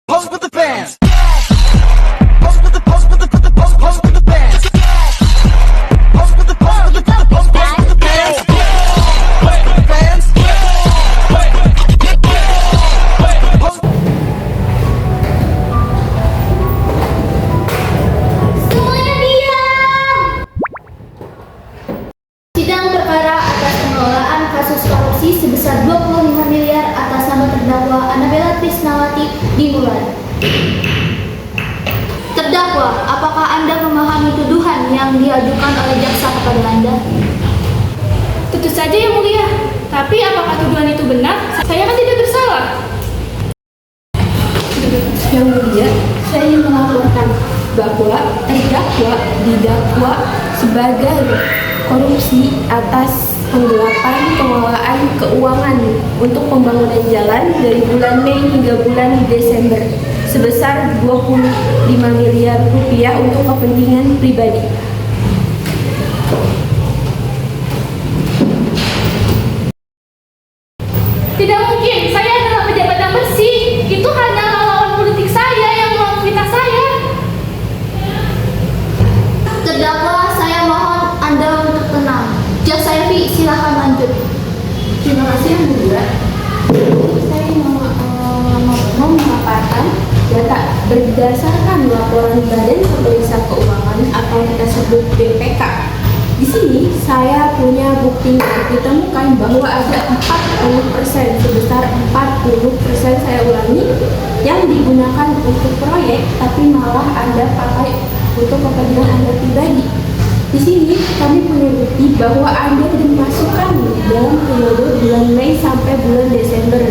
Pose with the fans. Pose with the pose with the pose with the fans. Pose with the pose with the pose with the fans. Pose with the fans. Pose. Semuanya diam! Sidang perkara atas pengelolaan kasus korupsi sebesar 25 miliar atas nama terdakwa Annabella Trisnawati dimulai. Terdakwa, apakah Anda memahami tuduhan yang diajukan oleh jaksa kepada Anda? Tentu saja yang mulia, tapi apakah tuduhan itu benar? Saya kan tidak bersalah. Yang mulia, saya ingin melaporkan bahwa terdakwa didakwa sebagai korupsi atas penggelapan pengelolaan keuangan untuk pembangunan jalan dari bulan Mei hingga bulan Desember sebesar 25 miliar rupiah untuk kepentingan pribadi. Tidak mungkin, saya adalah pejabat yang bersih. Itu hanyalah lawan politik saya yang memfitnah saya. Terdakwa, saya mohon Anda untuk tenang. Jaksa Evi, silakan lanjut. Terima kasih yang mulia. Saya mau memaparkan data berdasarkan laporan Badan Pemeriksa Keuangan atau kita sebut BPK. Di sini saya punya bukti ditemukan bahwa ada 40% sebesar 40% saya ulangi yang digunakan untuk proyek tapi malah Anda pakai untuk kepentingan Anda pribadi. Di sini kami punya bukti bahwa Anda dimasukkan dalam periode bulan Mei sampai bulan Desember.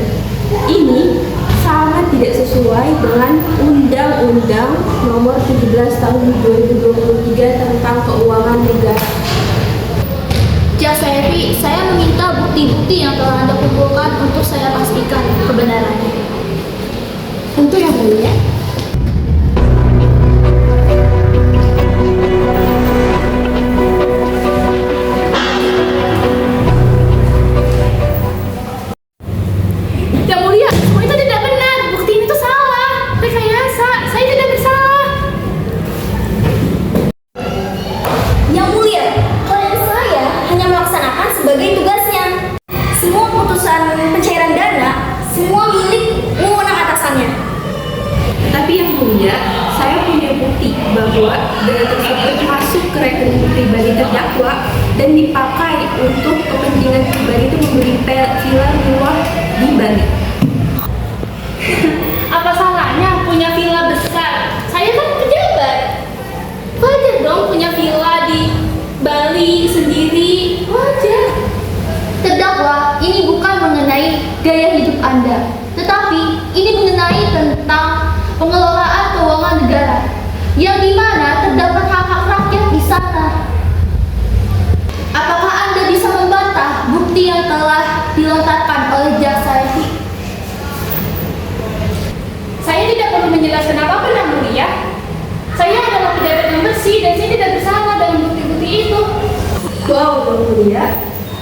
Ini sangat tidak sesuai dengan Undang-Undang Nomor 17 Tahun 2023 tentang Keuangan Negara. Jaksa Evi, saya meminta bukti-bukti yang telah Anda kumpulkan untuk saya pastikan kebenarannya. Tentu yang mulia. Yang mulia, semua itu tidak benar. Bukti itu salah. Rekayasa, saya tidak bersalah. Yang mulia, klien saya hanya melaksanakan sebagai tugasnya. Semua putusan pencairan dana, semua milik wewenang atasannya. Tapi yang mulia, saya punya bukti bahwa dana tersebut masuk ke rekening pribadi terdakwa dan dipakai untuk kepentingan pribadi itu membeli villa mewah di Bali. Apa salahnya punya villa besar? Saya kan pejabat. Wajar dong punya villa di Bali sendiri. Wajar. Terdakwa, ini bukan mengenai gaya hidup Anda, tetapi ini mengenai tentang pengelolaan keuangan negara, yang dimana terdapat hak-hak rakyat di sana. Apakah Anda bisa membantah bukti yang telah dilontarkan oleh jaksa Evi? Saya tidak perlu menjelaskan apa-apa yang mulia. Saya adalah pejabat yang bersih dan saya tidak bersalah dengan bukti-bukti itu. Wow, yang mulia,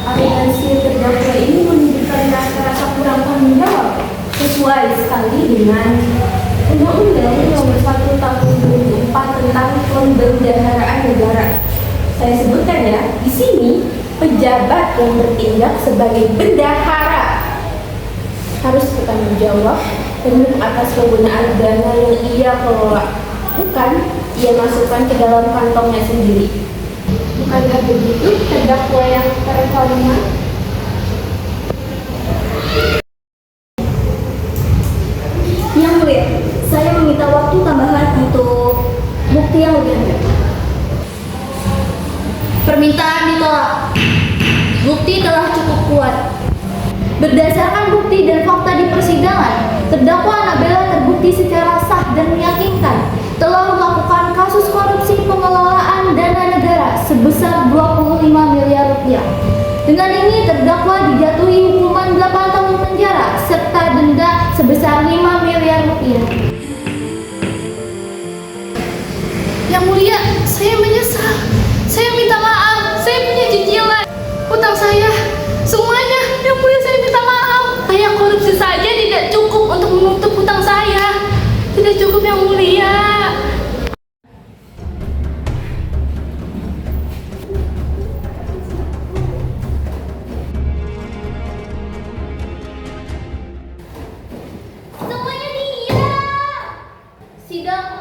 aliansi terdakwa ini menunjukkan rasa kurang tanggung jawab sesuai sekali dengan Undang-Undang Nomor 1 Tahun 2004 tentang Pembendaharaan Negara. Saya sebutkan ya, di sini pejabat yang bertindak sebagai bendahara harus bertanggung jawab penuh atas penggunaan dana yang ia kelola, bukan ia masukkan ke dalam kantongnya sendiri. Bukankah begitu terdakwa yang terhormat? Yang mulia, saya meminta waktu tambahan untuk bukti yang lebih lanjut. Permintaan ditolak. Bukti telah cukup kuat. Berdasarkan bukti dan fakta di persidangan, terdakwa Annabella terbukti secara sah dan meyakinkan telah melakukan kasus korupsi pengelolaan dana negara sebesar 25 miliar rupiah. Dengan ini terdakwa dijatuhi hukuman 8 tahun penjara serta denda sebesar 5 miliar rupiah. Yang mulia, saya menyesal. Saya minta maaf. Saya punya cicilan utang saya. Semuanya, yang mulia saya minta maaf. Saya korupsi saja tidak cukup untuk menutup hutang saya. Yang Mulia. Semuanya dia. Sidang